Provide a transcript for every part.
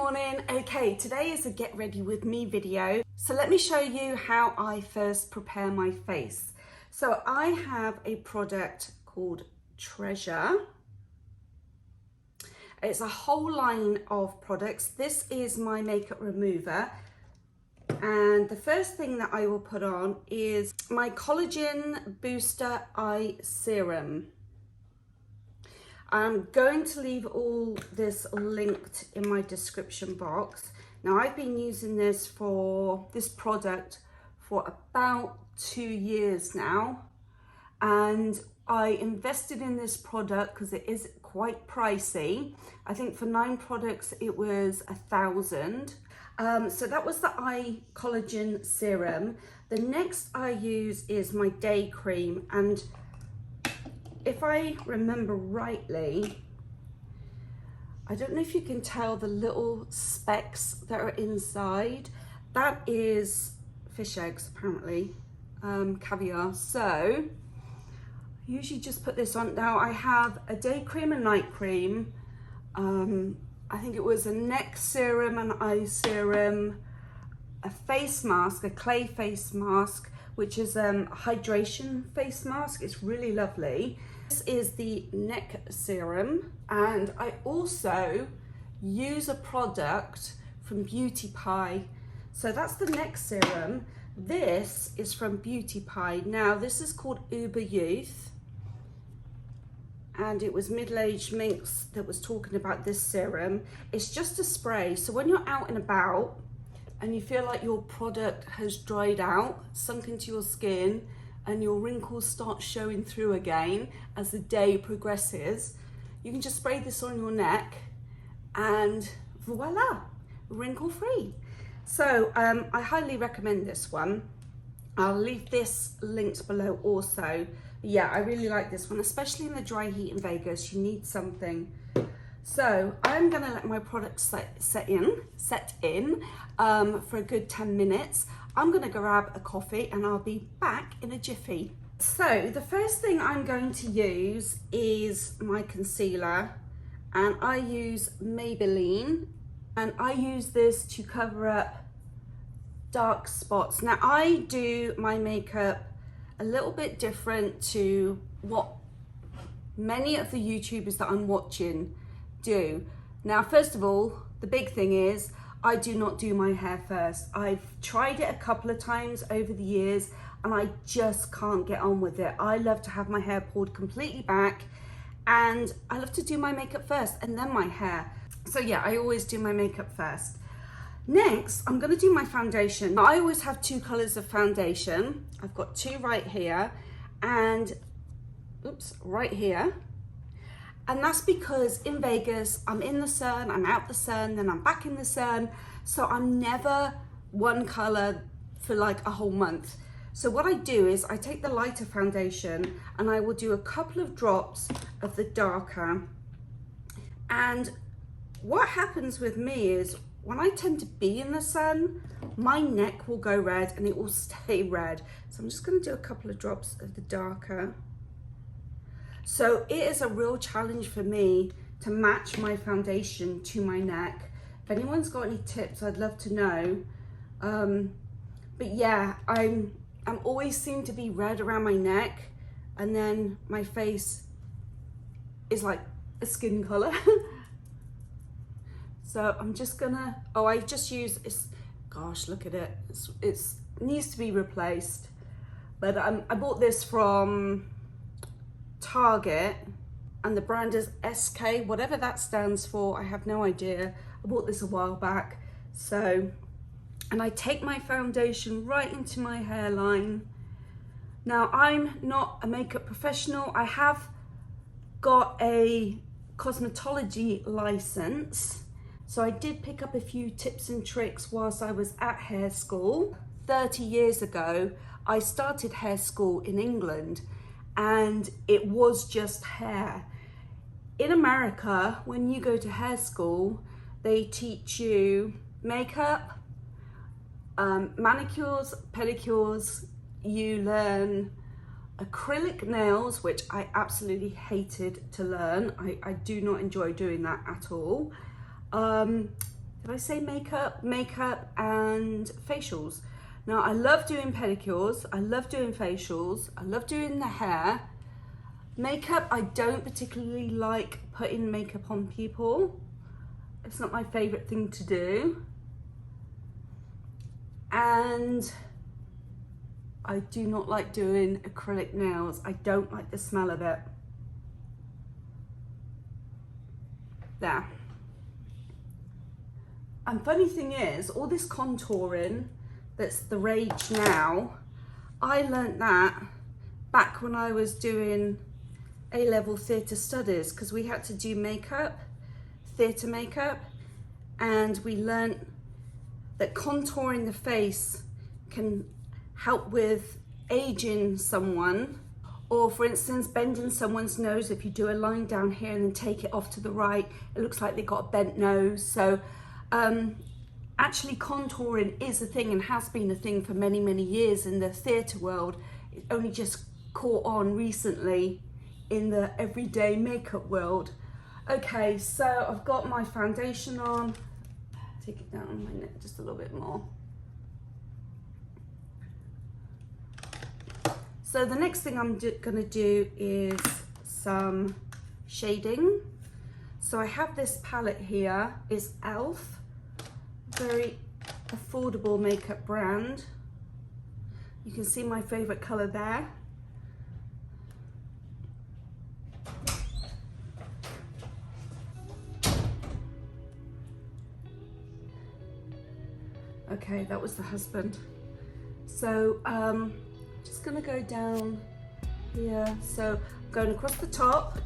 morning. Okay, today is a get ready with me video. So let me show you how I first prepare my face. So I have a product called Treasure. It's a whole line of products. This is my makeup remover. And the first thing that I will put on is my Collagen Booster Eye Serum. I'm going to leave all this linked in my description box. Now I've been using this product for about 2 years now, and I invested in this product because it is quite pricey. I think for 9 products it was $1,000. So that was the eye collagen serum. The next I use is my day cream, and if I remember rightly, I don't know if you can tell the little specks that are inside. That is fish eggs, apparently, caviar. So I usually just put this on. Now I have a day cream and night cream. I think it was a neck serum, an eye serum, a face mask, a clay face mask, which is a hydration face mask. It's really lovely. This is the neck serum, and I also use a product from Beauty Pie. So that's the neck serum. This is from Beauty Pie. Now this is called Uber Youth, and it was Middle Aged Minx that was talking about this serum. It's just a spray, so when you're out and about and you feel like your product has dried out, sunk into your skin, and your wrinkles start showing through again as the day progresses, you can just spray this on your neck and voila, wrinkle free. So I highly recommend this one. I'll leave this linked below also. Yeah, I really like this one, especially in the dry heat in Vegas. You need something. So I'm gonna let my product set in for a good 10 minutes. I'm gonna grab a coffee and I'll be back in a jiffy. So the first thing I'm going to use is my concealer, and I use Maybelline, and I use this to cover up dark spots. Now I do my makeup a little bit different to what many of the YouTubers that I'm watching do. Now, first of all, the big thing is I do not do my hair first. I've tried it a couple of times over the years and I just can't get on with it. I love to have my hair pulled completely back, and I love to do my makeup first and then my hair. So yeah, I always do my makeup first. Next, I'm gonna do my foundation. I always have 2 colors of foundation. I've got 2 right here and, oops, right here. And that's because in Vegas, I'm in the sun, I'm out the sun, then I'm back in the sun. So I'm never one color for like a whole month. So what I do is I take the lighter foundation and I will do a couple of drops of the darker. And what happens with me is when I tend to be in the sun, my neck will go red and it will stay red. So I'm just gonna do a couple of drops of the darker. So it is a real challenge for me to match my foundation to my neck. If anyone's got any tips, I'd love to know. But yeah, I'm always seem to be red around my neck, and then my face is like a skin color. So I'm just gonna, I just use this, gosh, look at it. It needs to be replaced. But I bought this from Target, and the brand is SK, whatever that stands for, I have no idea. I bought this a while back. So, and I take my foundation right into my hairline. Now, I'm not a makeup professional. I have got a cosmetology license, so I did pick up a few tips and tricks whilst I was at hair school. 30 years ago, I started hair school in England, and it was just hair. In America, when you go to hair school, they teach you makeup, manicures, pedicures, you learn acrylic nails, which I absolutely hated to learn. I do not enjoy doing that at all. They've did I say makeup? Makeup and facials. Now I love doing pedicures, I love doing facials, I love doing the hair. Makeup, I don't particularly like putting makeup on people. It's not my favorite thing to do. And I do not like doing acrylic nails. I don't like the smell of it. There. And funny thing is, all this contouring that's the rage now, I learnt that back when I was doing A-level theatre studies, because we had to do makeup, theatre makeup, and we learnt that contouring the face can help with aging someone, or for instance bending someone's nose. If you do a line down here and then take it off to the right, it looks like they've got a bent nose. So actually contouring is a thing and has been a thing for many years in the theatre world. It only just caught on recently in the everyday makeup world. Okay, so I've got my foundation on. Take it down on my neck just a little bit more. So the next thing I'm gonna do is some shading. So I have this palette here, it's e.l.f., very affordable makeup brand. You can see my favorite color there. Okay, that was the husband. So just gonna go down here. So I'm going across the top,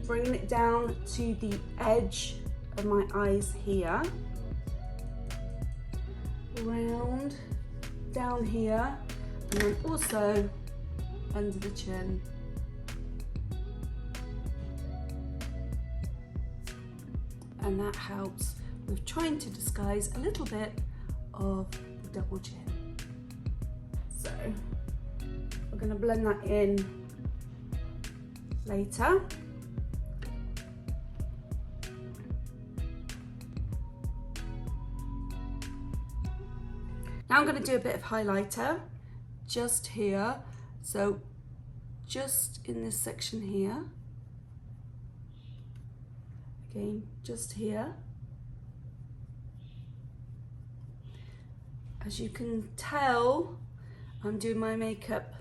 bringing it down to the edge of my eyes here, round down here, and then also under the chin. And that helps with trying to disguise a little bit of the double chin. So we're going to blend that in later. Now I'm going to do a bit of highlighter just here. So just in this section here. Again, just here. As you can tell, I'm doing my makeup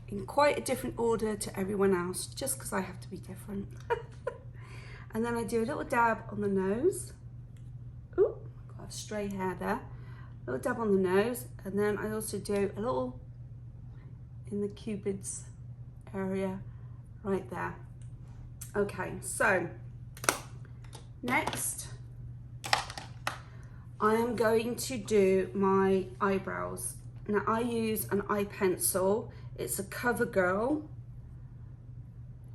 in quite a different order to everyone else, just because I have to be different. And then I do a little dab on the nose. Ooh, got a stray hair there. A little dab on the nose, and then I also do a little in the cupid's area right there. Okay, so next I am going to do my eyebrows. Now I use an eye pencil. It's a CoverGirl.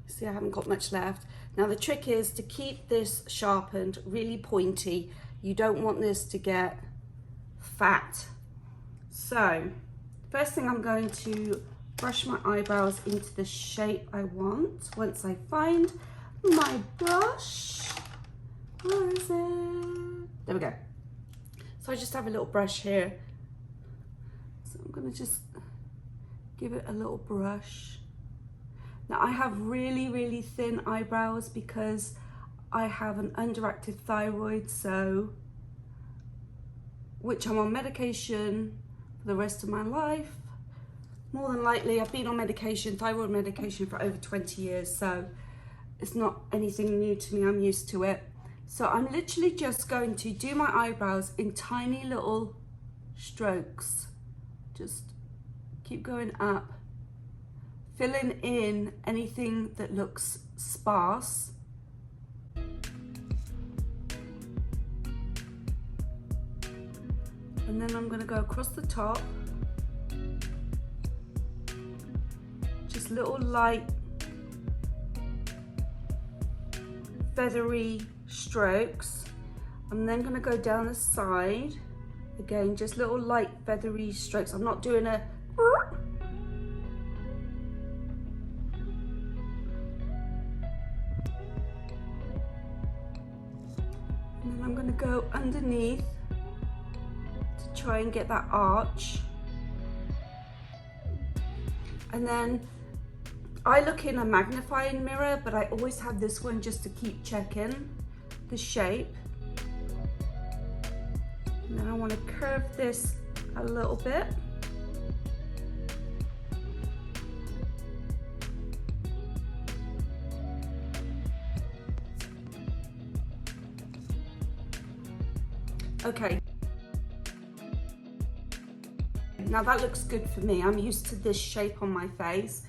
See, I haven't got much left. Now the trick is to keep this sharpened, really pointy. You don't want this to get fat. So first thing, I'm going to brush my eyebrows into the shape I want. Once I find my brush, where is it? There we go. So I just have a little brush here. So I'm gonna just give it a little brush. Now I have really thin eyebrows because I have an underactive thyroid, so which I'm on medication for the rest of my life. More than likely, I've been on medication, thyroid medication, for over 20 years, so it's not anything new to me, I'm used to it. So I'm literally just going to do my eyebrows in tiny little strokes. Just keep going up, filling in anything that looks sparse. And then I'm going to go across the top, just little light feathery strokes. I'm then going to go down the side again, just little light feathery strokes. I'm not doing a and then And I'm gonna go underneath to try and get that arch. And then I look in a magnifying mirror, but I always have this one just to keep checking the shape. And then I want to curve this a little bit. Okay. Now that looks good for me. I'm used to this shape on my face.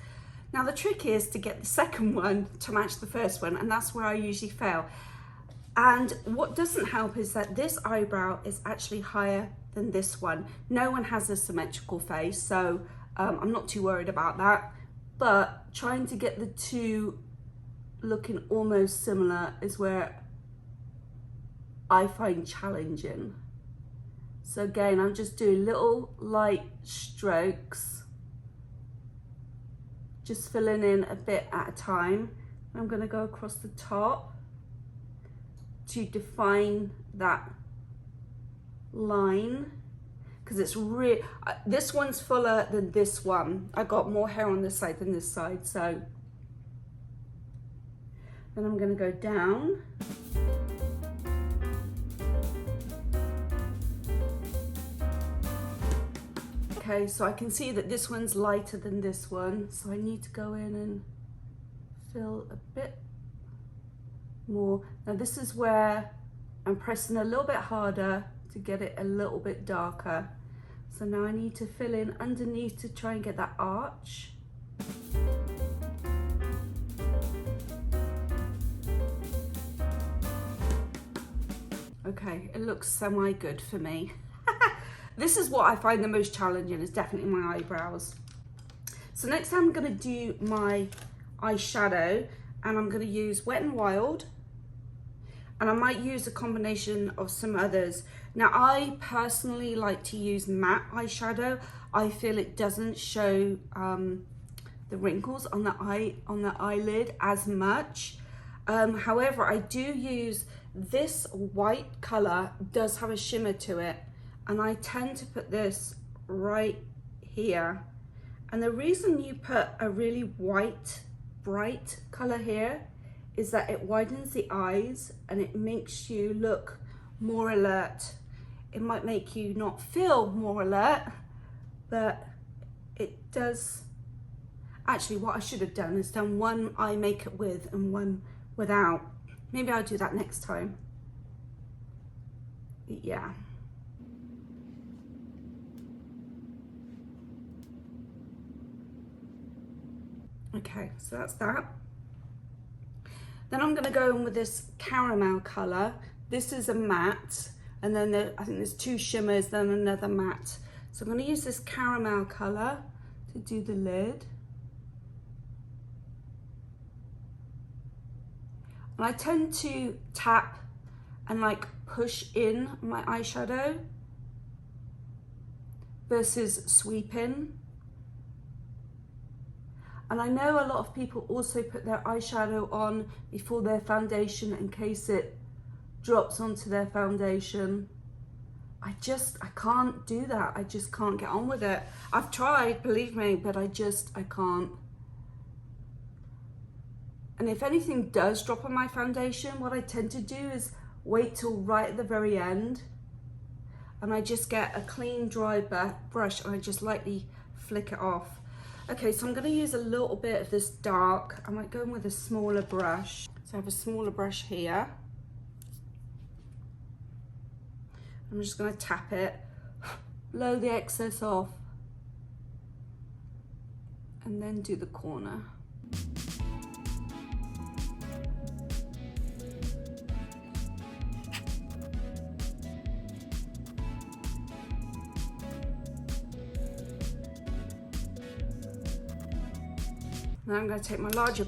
Now the trick is to get the second one to match the first one, and that's where I usually fail. And what doesn't help is that this eyebrow is actually higher than this one. No one has a symmetrical face, so I'm not too worried about that. But trying to get the two looking almost similar is where I find challenging. So again, I'm just doing little light strokes, just filling in a bit at a time. I'm gonna go across the top to define that line, because it's really, this one's fuller than this one. I got more hair on this side than this side, so then I'm gonna go down. Okay, so I can see that this one's lighter than this one, so I need to go in and fill a bit more. Now this is where I'm pressing a little bit harder to get it a little bit darker. So now I need to fill in underneath to try and get that arch. Okay, it looks semi-good for me. This is what I find the most challenging, is definitely my eyebrows. So next I'm gonna do my eyeshadow, and I'm gonna use Wet n Wild, and I might use a combination of some others. Now I personally like to use matte eyeshadow. I feel it doesn't show the wrinkles on the eyelid as much. However, I do use this white color, does have a shimmer to it, and I tend to put this right here. And the reason you put a really white, bright color here is that it widens the eyes and it makes you look more alert. It might make you not feel more alert, but it does. Actually, what I should have done is done one eye makeup with and one without. Maybe I'll do that next time. Yeah. Okay, so that's that. Then I'm gonna go in with this caramel color. This is a matte, and then I think there's two shimmers, then another matte. So I'm gonna use this caramel color to do the lid. And I tend to tap and like push in my eyeshadow versus sweeping. And I know a lot of people also put their eyeshadow on before their foundation in case it drops onto their foundation. I can't do that. I just can't get on with it. I've tried, believe me, but I can't. And if anything does drop on my foundation, what I tend to do is wait till right at the very end, and I just get a clean dry brush and I just lightly flick it off. Okay, so I'm going to use a little bit of this dark. I might go in with a smaller brush. So I have a smaller brush here. I'm just going to tap it, blow the excess off, and then do the corner. Now I'm going to take my larger,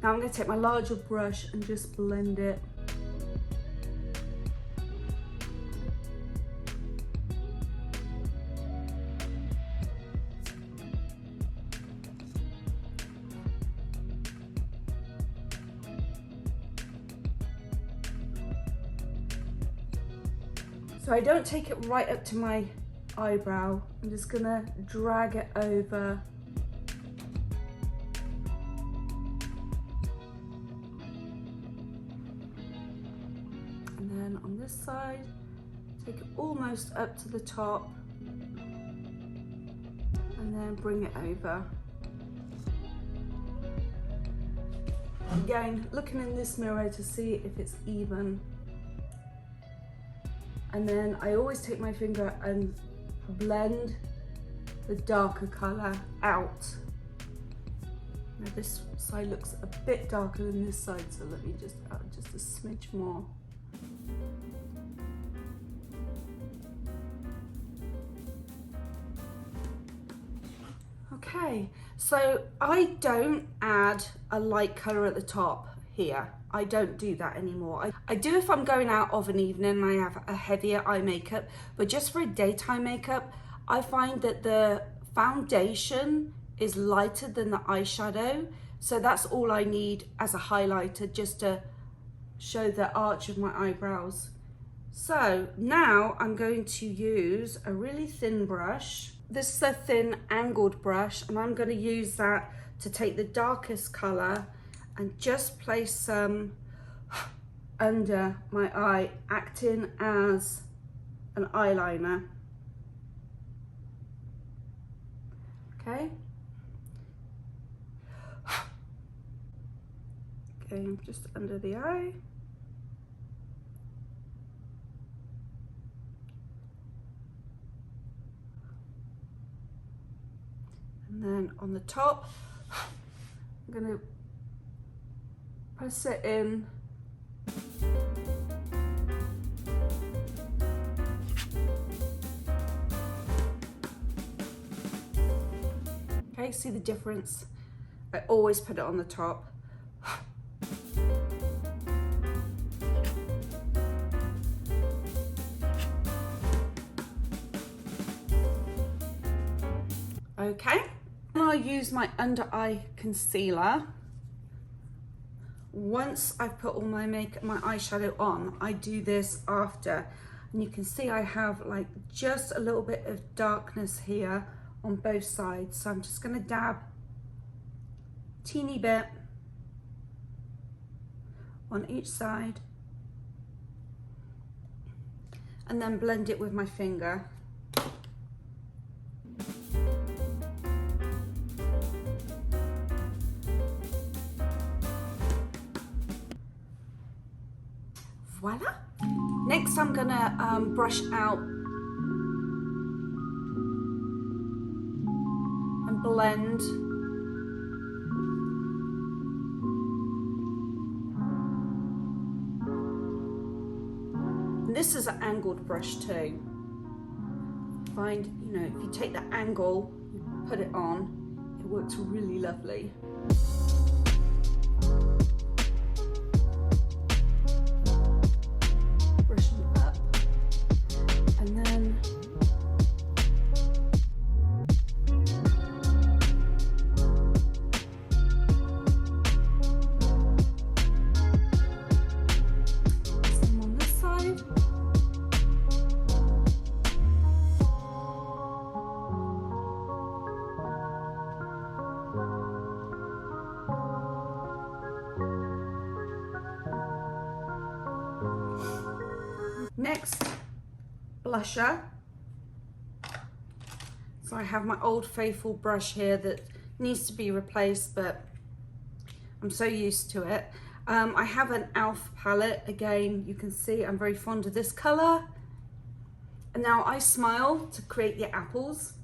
Now I'm going to take my larger brush and just blend it. So I don't take it right up to my eyebrow. I'm just gonna drag it over. And then on this side, take it almost up to the top and then bring it over. Again, looking in this mirror to see if it's even. And then I always take my finger and blend the darker colour out. Now this side looks a bit darker than this side, so let me just add just a smidge more. Okay, so I don't add a light colour at the top here. I don't do that anymore. I do if I'm going out of an evening and I have a heavier eye makeup, but just for a daytime makeup, I find that the foundation is lighter than the eyeshadow. So that's all I need as a highlighter, just to show the arch of my eyebrows. So now I'm going to use a really thin brush. This is a thin angled brush, and I'm going to use that to take the darkest colour and just place some under my eye, acting as an eyeliner. Okay. Okay, just under the eye. And then on the top, I'm gonna press it in. Okay, see the difference? I always put it on the top. Okay, and I'll use my under eye concealer. Once I've put all my makeup, my eyeshadow on, I do this after. And you can see I have like just a little bit of darkness here on both sides. So I'm just gonna dab a teeny bit on each side and then blend it with my finger. Voila. Next I'm gonna brush out and blend. And this is an angled brush too. Find, you know, if you take the angle, you put it on, it works really lovely. Next, blusher. So I have my old faithful brush here that needs to be replaced, but I'm so used to it. I have an e.l.f. palette. Again, you can see I'm very fond of this color. And now I smile to create the apples.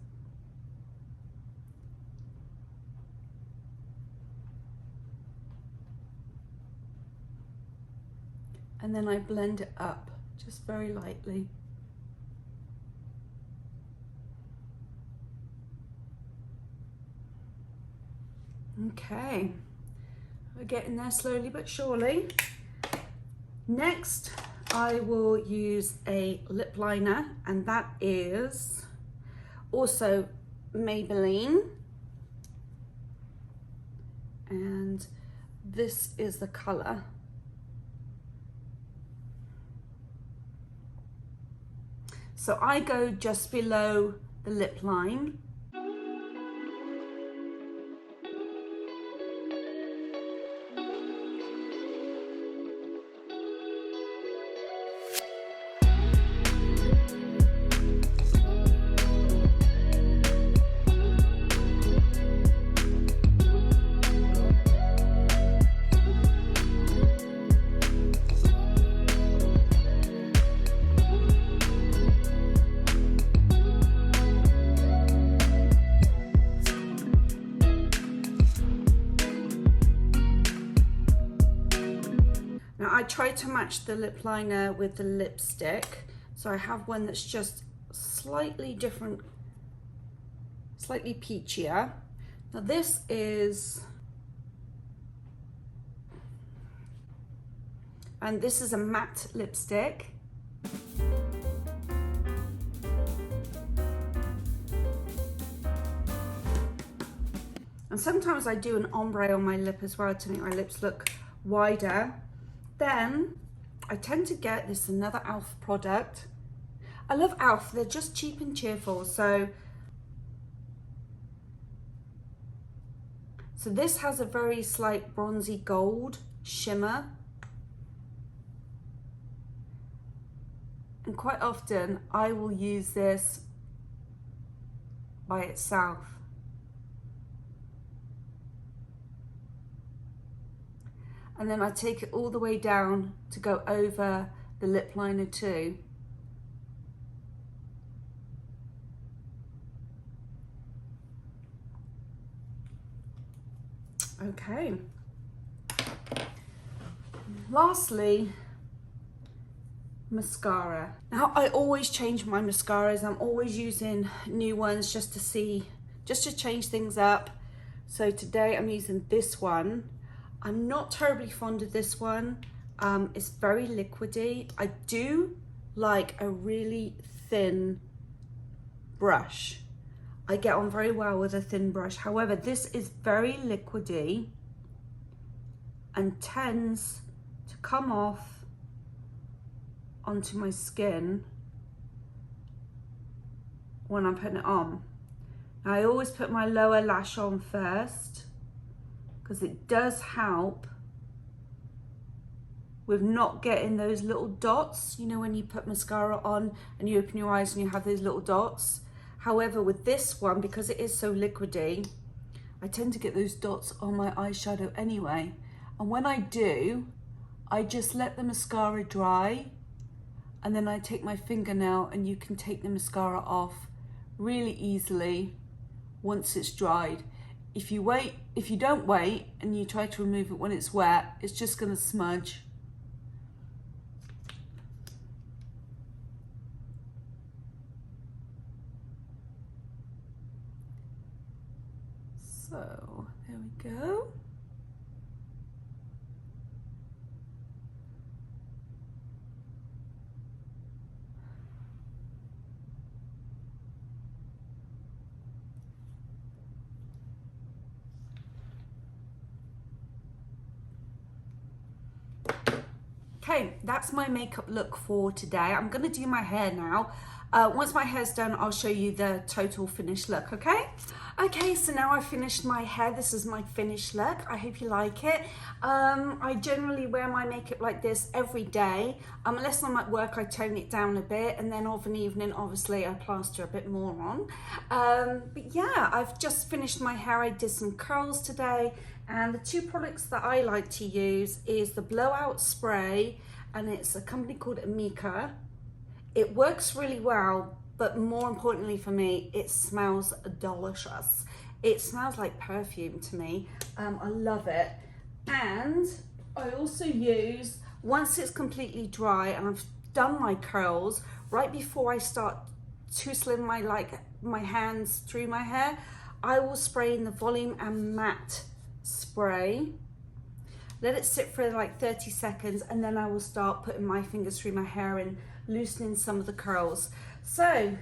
And then I blend it up. Just very lightly. Okay, we're getting there slowly but surely. Next, I will use a lip liner, and that is also Maybelline. And this is the color. So I go just below the lip line. Now I try to match the lip liner with the lipstick. So I have one that's just slightly different, slightly peachier. Now this is, and this is a matte lipstick. And sometimes I do an ombre on my lip as well to make my lips look wider. Then I tend to get this another e.l.f. product. I love e.l.f. They're just cheap and cheerful. So this has a very slight bronzy gold shimmer. And quite often I will use this by itself. And then I take it all the way down to go over the lip liner too. Okay. Lastly, mascara. Now I always change my mascaras. I'm always using new ones just to change things up. So today I'm using this one. I'm not terribly fond of this one. It's very liquidy. I do like a really thin brush. I get on very well with a thin brush. However, this is very liquidy and tends to come off onto my skin when I'm putting it on. Now, I always put my lower lash on first, because it does help with not getting those little dots, you know, when you put mascara on and you open your eyes and you have those little dots. However, with this one, because it is so liquidy, I tend to get those dots on my eyeshadow anyway. And when I do, I just let the mascara dry, and then I take my fingernail, and you can take the mascara off really easily once it's dried. If you don't wait and you try to remove it when it's wet, it's just gonna smudge. So, there we go. Okay, that's my makeup look for today. I'm gonna do my hair now. Once my hair's done, I'll show you the total finished look, okay? Okay, so now I've finished my hair. This is my finished look. I hope you like it. I generally wear my makeup like this every day. Unless I'm at work, I tone it down a bit, and then of an evening, obviously, I plaster a bit more on. But yeah, I've just finished my hair. I did some curls today, and the two products that I like to use is the blowout spray, and it's a company called Amika. It works really well, but more importantly for me, it smells delicious. It smells like perfume to me. I love it. And I also use, once it's completely dry and I've done my curls, right before I start tootling my hands through my hair, I will spray in the volume and matte spray. Let it sit for like 30 seconds, and then I will start putting my fingers through my hair and loosening some of the curls. So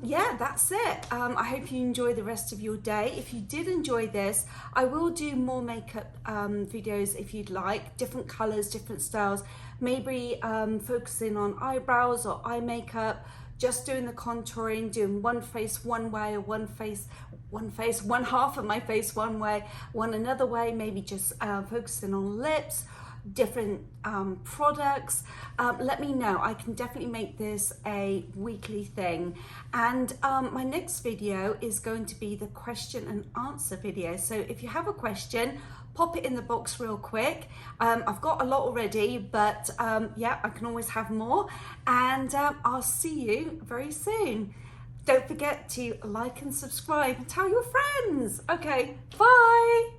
yeah, that's it. I hope you enjoy the rest of your day. If you did enjoy this, I will do more makeup videos if you'd like, different colors, different styles. maybe focusing on eyebrows or eye makeup, just doing the contouring, doing one face one way, or one half of my face one way, one another way, maybe just focusing on lips, different products. Let me know. I can definitely make this a weekly thing. And my next video is going to be the question and answer video. So if you have a question, pop it in the box real quick. I've got a lot already, but yeah, I can always have more. And I'll see you very soon. Don't forget to like and subscribe and tell your friends. Okay, bye.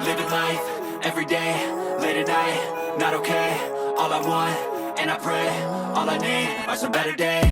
Living life, every day, late at night, not okay. All I want, and I pray, all I need are some better days.